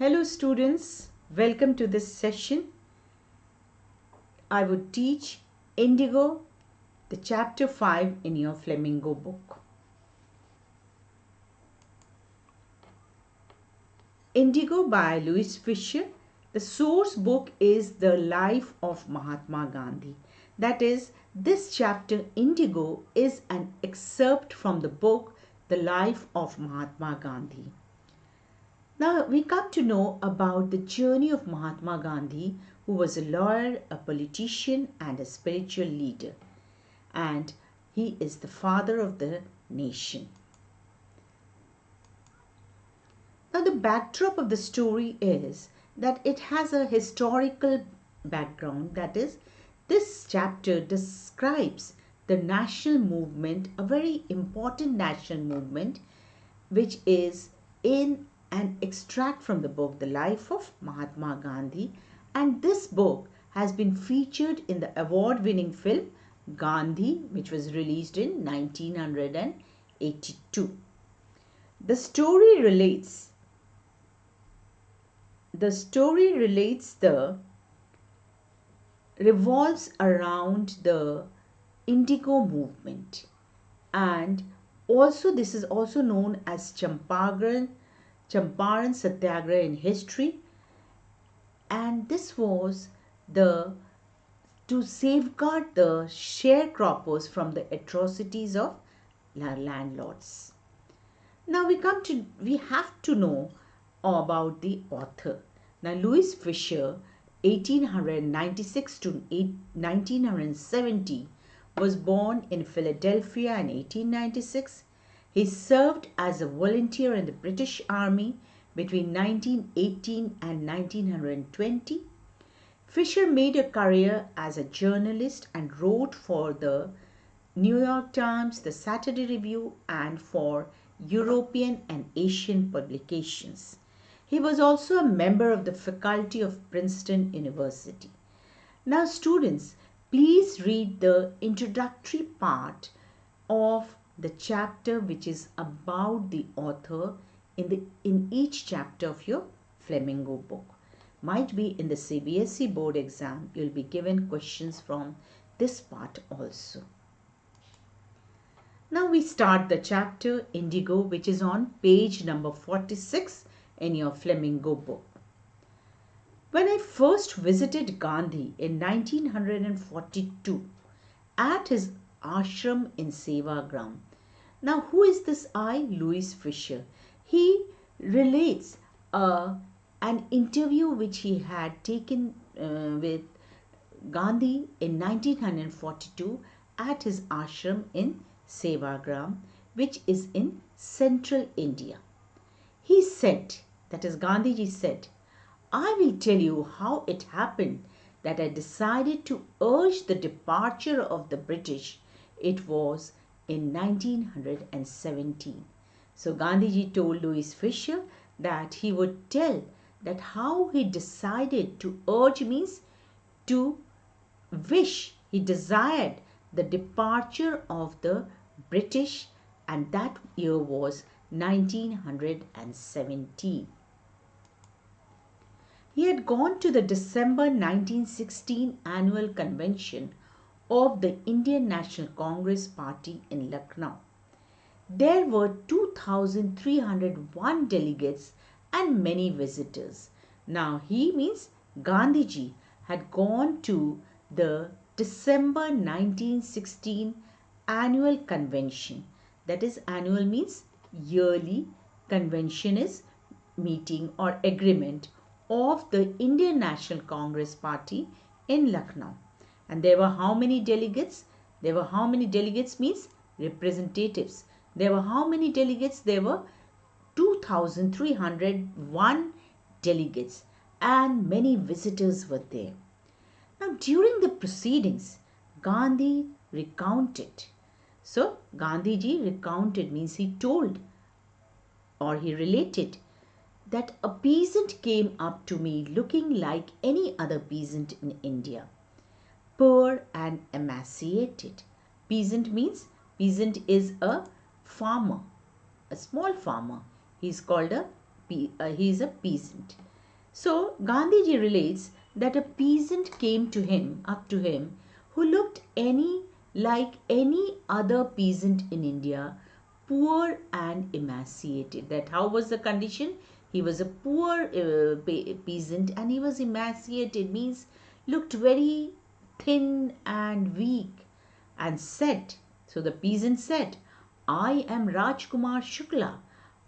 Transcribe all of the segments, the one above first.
Hello students, welcome to this session. I would teach Indigo, the chapter 5 in your Flamingo book. Indigo by Louis Fisher. The source book is The Life of Mahatma Gandhi. That is, this chapter Indigo is an excerpt from the book The Life of Mahatma Gandhi. Now we come to know about the journey of Mahatma Gandhi, who was a lawyer, a politician and a spiritual leader. And he is the father of the nation. Now the backdrop of the story is that it has a historical background. That is, this chapter describes the national movement, a very important national movement, which is in an extract from the book The Life of Mahatma Gandhi, and this book has been featured in the award-winning film Gandhi, which was released in 1982. The story revolves around the Indigo movement, and also this is also known as Champaran Satyagraha in history, and this was to safeguard the sharecroppers from the atrocities of landlords. Now we have to know about the author. Now Louis Fisher, 1896 to 1970, was born in Philadelphia in 1896. He served as a volunteer in the British Army between 1918 and 1920. Fisher made a career as a journalist and wrote for the New York Times, the Saturday Review, and for European and Asian publications. He was also a member of the faculty of Princeton University. Now students, please read the introductory part of the chapter which is about the author in each chapter of your Flamingo book. Might be in the CBSE board exam you'll be given questions from this part also. Now we start the chapter Indigo, which is on page number 46 in your Flamingo book. When I first visited Gandhi in 1942 at his ashram in Sevagram. Now who is this Louis Fisher? He relates an interview which he had taken with Gandhi in 1942 at his ashram in Sevagram, which is in central India. He said, that is Gandhiji said, I will tell you how it happened that I decided to urge the departure of the British. It was in 1917. So Gandhiji told Louis Fisher that he would tell that how he decided to urge means to wish, he desired the departure of the British, and that year was 1917. He had gone to the December 1916 annual convention of the Indian National Congress Party in Lucknow. There were 2,301 delegates and many visitors. Now he means Gandhiji had gone to the December 1916 annual convention. That is, annual means yearly, convention is meeting or agreement of the Indian National Congress Party in Lucknow. And there were how many delegates? There were how many delegates means representatives. There were how many delegates? There were 2,301 delegates and many visitors were there. Now during the proceedings, Gandhi recounted. So Gandhiji recounted means he told or he related that a peasant came up to me looking like any other peasant in India, poor and emaciated. Peasant means, peasant is a farmer, a small farmer. He's called he is a peasant. So Gandhiji relates that a peasant came up to him, who looked like any other peasant in India, poor and emaciated. That how was the condition? He was a poor peasant, and he was emaciated, means looked very thin and weak, and said, so the peasant said, I am Rajkumar Shukla.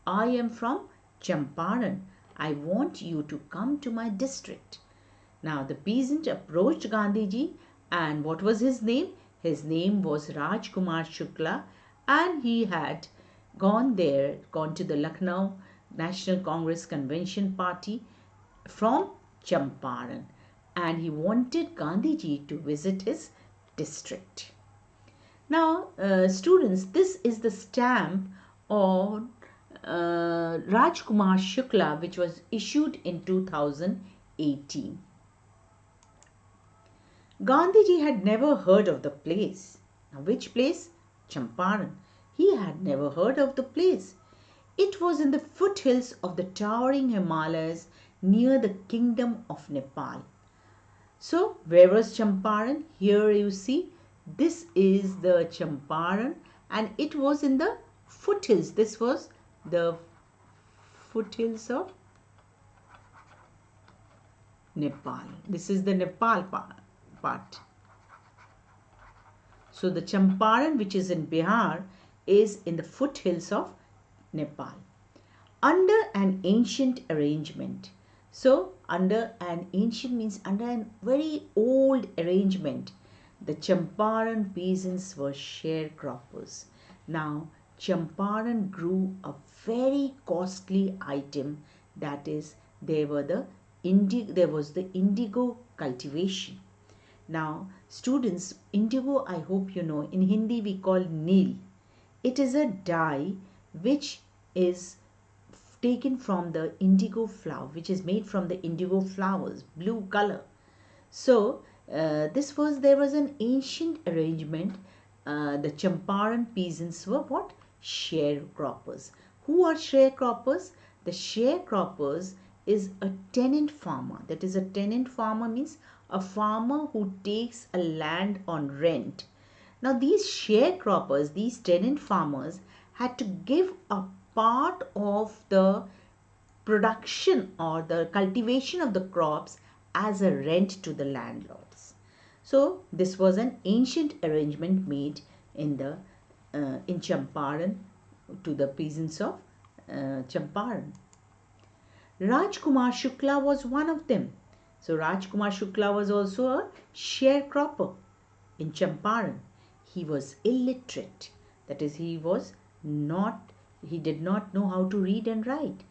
I am from Champaran. I want you to come to my district. Now the peasant approached Gandhiji, and what was his name? His name was Rajkumar Shukla, and he had gone to the Lucknow National Congress Convention Party from Champaran, and he wanted Gandhiji to visit his district. Now, students, this is the stamp on Rajkumar Shukla, which was issued in 2018. Gandhiji had never heard of the place. Now, which place? Champaran. He had never heard of the place. It was in the foothills of the towering Himalayas near the kingdom of Nepal. So, where was Champaran? Here you see, this is the Champaran, and it was in the foothills. This was the foothills of Nepal. This is the Nepal part. So the Champaran, which is in Bihar, is in the foothills of Nepal. Under an ancient arrangement. So under an ancient means under a very old arrangement, the Champaran peasants were sharecroppers. Now Champaran grew a very costly item, that is, there was the indigo cultivation. Now students, indigo, I hope you know, in Hindi we call neel. It is a dye which is taken from the indigo flower, which is made from the indigo flowers, blue color. So there was an ancient arrangement. The Champaran peasants were what? Sharecroppers. Who are sharecroppers? The sharecroppers is a tenant farmer. That is, a tenant farmer means a farmer who takes a land on rent. Now these sharecroppers, these tenant farmers, had to give a part of the production or the cultivation of the crops as a rent to the landlords. So this was an ancient arrangement made in Champaran to the peasants of Champaran. Rajkumar Shukla was one of them. So Rajkumar Shukla was also a sharecropper in Champaran. He was illiterate. That is, he did not know how to read and write,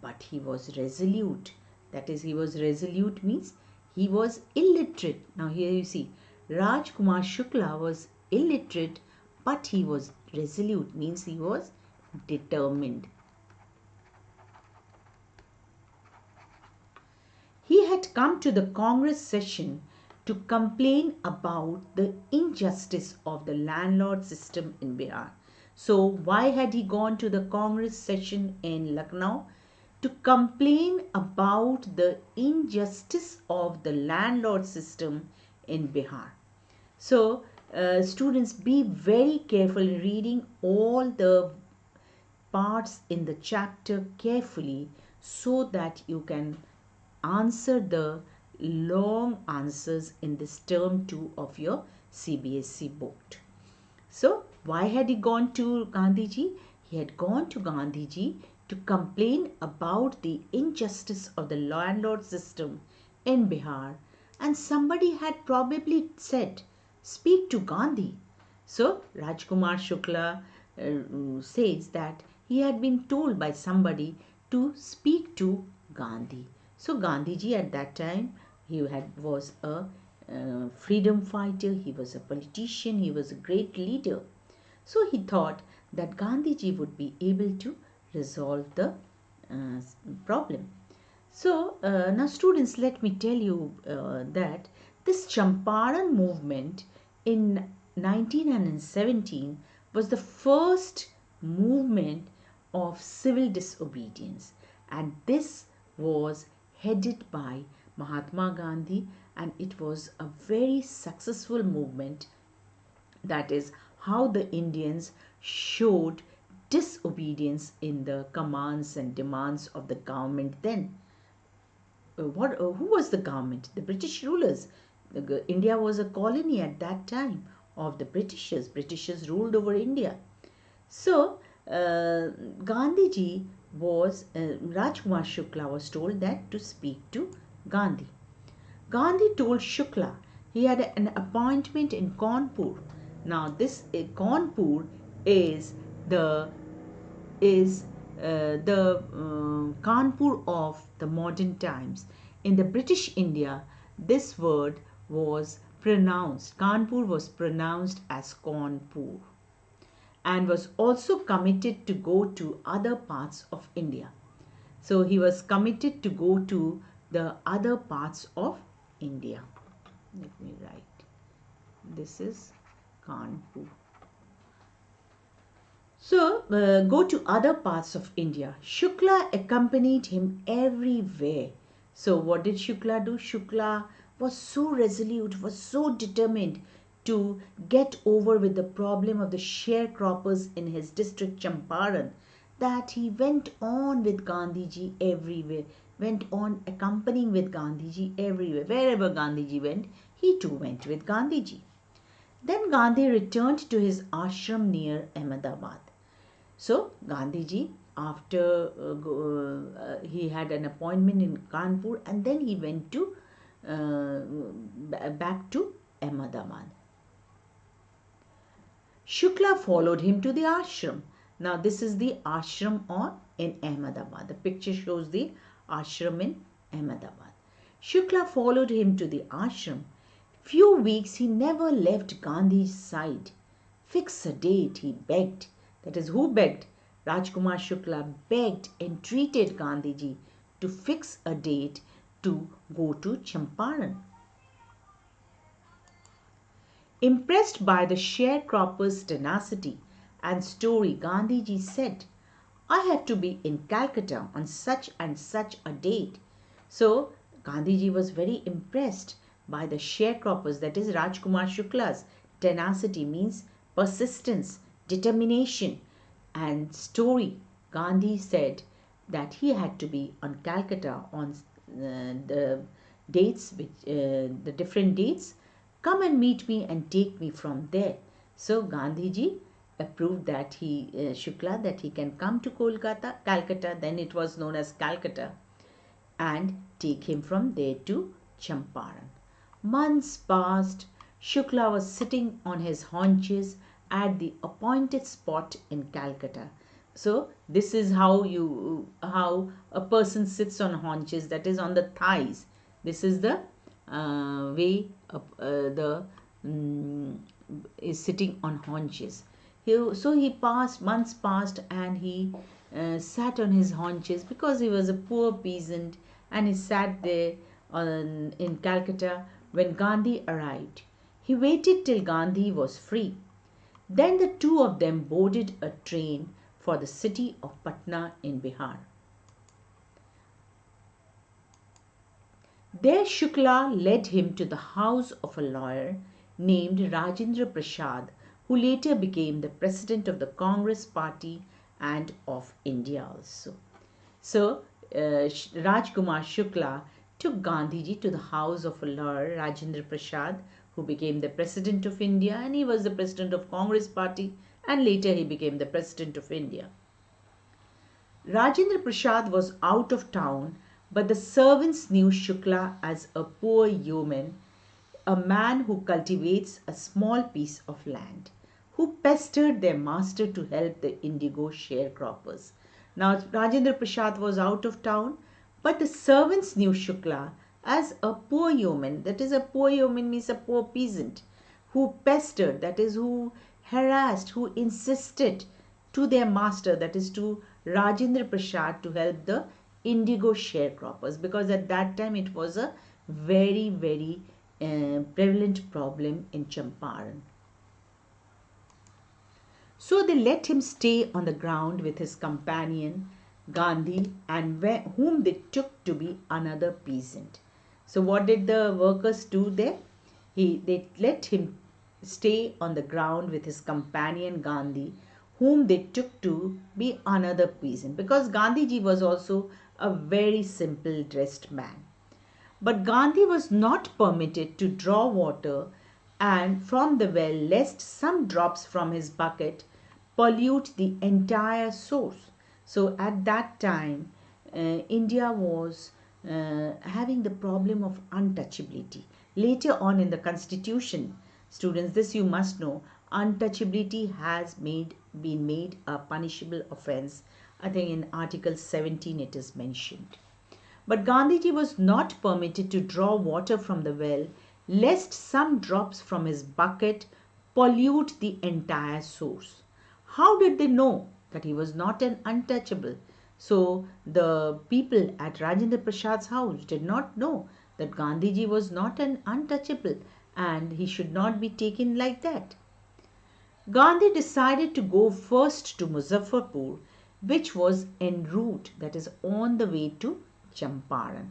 but he was resolute. That is, he was resolute means he was illiterate. Now here you see, Rajkumar Shukla was illiterate, but he was resolute, means he was determined. He had come to the Congress session to complain about the injustice of the landlord system in Bihar. So why had he gone to the Congress session in Lucknow? To complain about the injustice of the landlord system in Bihar. So students, be very careful in reading all the parts in the chapter carefully, so that you can answer the long answers in this term 2 of your CBSE board. So why had he gone to Gandhiji? He had gone to Gandhiji to complain about the injustice of the landlord system in Bihar, and somebody had probably said, speak to Gandhi. So Rajkumar Shukla says that he had been told by somebody to speak to Gandhi. So Gandhiji at that time, was a freedom fighter, he was a politician, he was a great leader. So he thought that Gandhiji would be able to resolve the problem. So now students, let me tell you that this Champaran movement in 1917 was the first movement of civil disobedience, and this was headed by Mahatma Gandhi, and it was a very successful movement. That is how the Indians showed disobedience in the commands and demands of the government then. Who was the government? The British rulers. India was a colony at that time of the Britishers. Britishers ruled over India. So, Gandhiji was, Rajkumar Shukla was told that to speak to Gandhi. Gandhi told Shukla he had an appointment in Kanpur. Now, this Kanpur is the Kanpur of the modern times. In the British India, this word was pronounced, Kanpur was pronounced as Kanpur, and was also committed to go to other parts of India. So he was committed to go to the other parts of India. Let me write. This is Kanpur. So, go to other parts of India. Shukla accompanied him everywhere. So, what did Shukla do? Shukla was so resolute, was so determined to get over with the problem of the sharecroppers in his district Champaran that he went on with Gandhiji everywhere, went on accompanying with Gandhiji everywhere. Wherever Gandhiji went, he too went with Gandhiji. Then Gandhi returned to his ashram near Ahmedabad. So Gandhiji, after he had an appointment in Kanpur, and then he went to back to Ahmedabad. Shukla followed him to the ashram. Now this is the ashram in Ahmedabad. The picture shows the ashram in Ahmedabad. Shukla followed him to the ashram. Few weeks he never left Gandhi's side. Fix a date, he begged. That is, who begged? Rajkumar Shukla begged, entreated Gandhiji to fix a date to go to Champaran. Impressed by the sharecroppers' tenacity and story, Gandhiji said, I have to be in Calcutta on such and such a date. So Gandhiji was very impressed by the sharecroppers, that is Rajkumar Shukla's tenacity, means persistence, determination and story. Gandhi said that he had to be on Calcutta on the dates, the different dates. Come and meet me and take me from there. So Gandhiji approved that Shukla, that he can come to Calcutta, then it was known as Calcutta, and take him from there to Champaran. Months passed. Shukla was sitting on his haunches at the appointed spot in Calcutta. So this is how a person sits on haunches, that is on the thighs. This is the way is sitting on haunches. Months passed, and he sat on his haunches because he was a poor peasant, and he sat there in Calcutta when Gandhi arrived. He waited till Gandhi was free. Then the two of them boarded a train for the city of Patna in Bihar. There Shukla led him to the house of a lawyer named Rajendra Prasad, who later became the president of the Congress party and of India also. So Rajkumar Shukla took Gandhiji to the house of a lawyer, Rajendra Prasad, who became the president of India, and he was the president of Congress party, and later he became the president of India. Rajendra Prasad was out of town, but the servants knew Shukla as a poor yeoman, a man who cultivates a small piece of land, who pestered their master to help the Indigo sharecroppers. Now Rajendra Prasad was out of town, but the servants knew Shukla as a poor yeoman. That is, a poor yeoman means a poor peasant, who pestered, that is, who harassed, who insisted to their master, that is to Rajendra Prasad, to help the Indigo sharecroppers, because at that time it was a very, very prevalent problem in Champaran. So they let him stay on the ground with his companion, Gandhi and whom they took to be another peasant. So what did the workers do there? They let him stay on the ground with his companion Gandhi, whom they took to be another peasant, because Gandhiji was also a very simple dressed man. But Gandhi was not permitted to draw water and from the well lest some drops from his bucket pollute the entire source. So at that time, India was having the problem of untouchability. Later on in the constitution, students, this you must know, untouchability has been made a punishable offense. I think in Article 17 it is mentioned. But Gandhiji was not permitted to draw water from the well, lest some drops from his bucket pollute the entire source. How did they know that he was not an untouchable? So the people at Rajendra Prasad's house did not know that Gandhiji was not an untouchable and he should not be taken like that. Gandhi decided to go first to Muzaffarpur, which was en route, that is on the way to Champaran,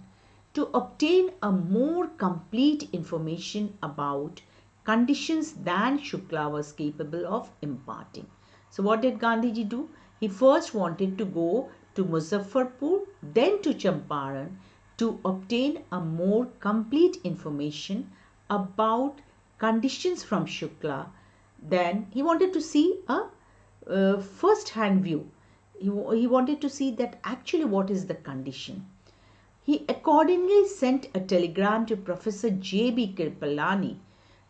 to obtain a more complete information about conditions than Shukla was capable of imparting. So what did Gandhiji do? He first wanted to go to Muzaffarpur, then to Champaran to obtain a more complete information about conditions from Shukla. Then he wanted to see a first-hand view. He wanted to see that actually what is the condition. He accordingly sent a telegram to Professor J.B. Kripalani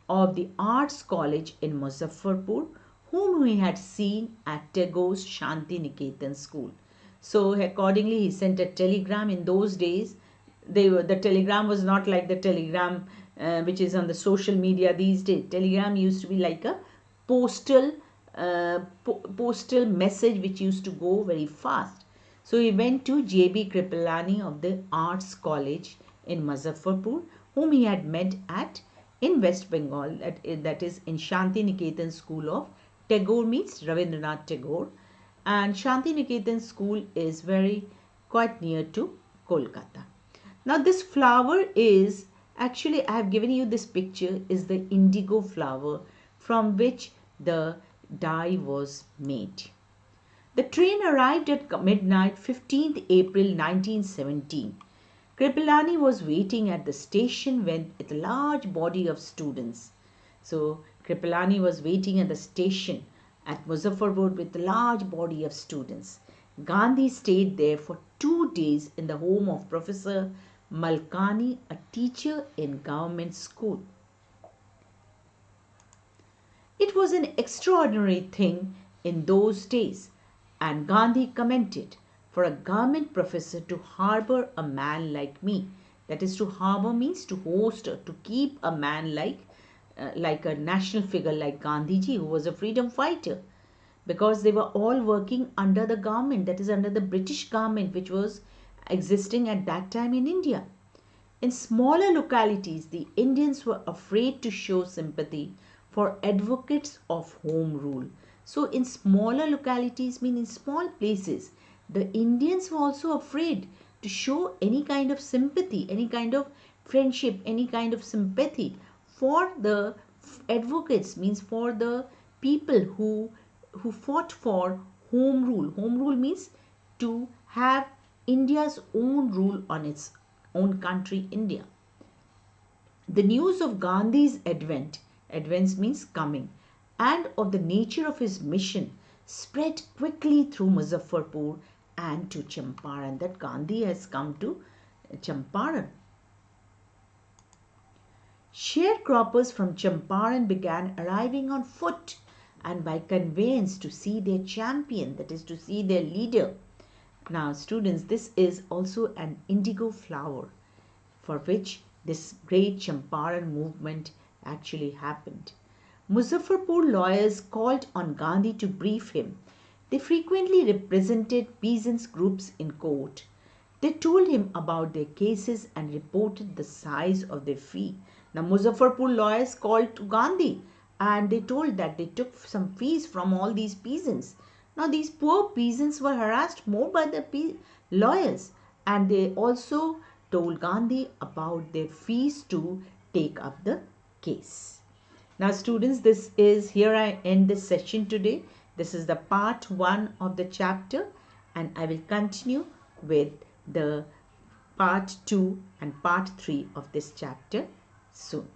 of the Arts College in Muzaffarpur, whom he had seen at Tagore's Shanti Niketan school. So accordingly he sent a telegram. In those days, the telegram was not like the telegram which is on the social media these days. Telegram used to be like a postal postal message which used to go very fast. So he went to J.B. Kripalani of the Arts College in Muzaffarpur, whom he had met at in West Bengal, that is in Shanti Niketan School of Tagore, means Rabindranath Tagore, and Shanti Niketan School is very quite near to Kolkata. Now this flower is actually, I have given you this picture, is the indigo flower from which the dye was made. The train arrived at midnight 15th April 1917. Kripalani was waiting at the station with a large body of students. So Kripalani was waiting at the station at Muzaffarpur with a large body of students. Gandhi stayed there for 2 days in the home of Professor Malkani, a teacher in government school. It was an extraordinary thing in those days, and Gandhi commented, for a government professor to harbour a man like me. That is, to harbour means to host or to keep a man like a national figure like Gandhiji, who was a freedom fighter, because they were all working under the government, that is under the British government which was existing at that time in India. In smaller localities, the Indians were afraid to show sympathy for advocates of home rule. So in smaller localities, mean in small places, the Indians were also afraid to show any kind of sympathy, any kind of friendship, any kind of sympathy for the advocates, means for the people who fought for home rule. Home rule means to have India's own rule on its own country, India. The news of Gandhi's advent means coming, and of the nature of his mission spread quickly through Muzaffarpur and to Champaran, that Gandhi has come to Champaran. Sharecroppers from Champaran began arriving on foot and by conveyance to see their champion, that is to see their leader. Now students, this is also an indigo flower for which this great Champaran movement actually happened. Muzaffarpur lawyers called on Gandhi to brief him. They frequently represented peasants' groups in court. They told him about their cases and reported the size of their fee. Now Muzaffarpur lawyers called to Gandhi and they told that they took some fees from all these peasants. Now these poor peasants were harassed more by the lawyers, and they also told Gandhi about their fees to take up the case. Now students, this is here I end this session today. This is the part 1 of the chapter, and I will continue with the part 2 and part 3 of this chapter soon.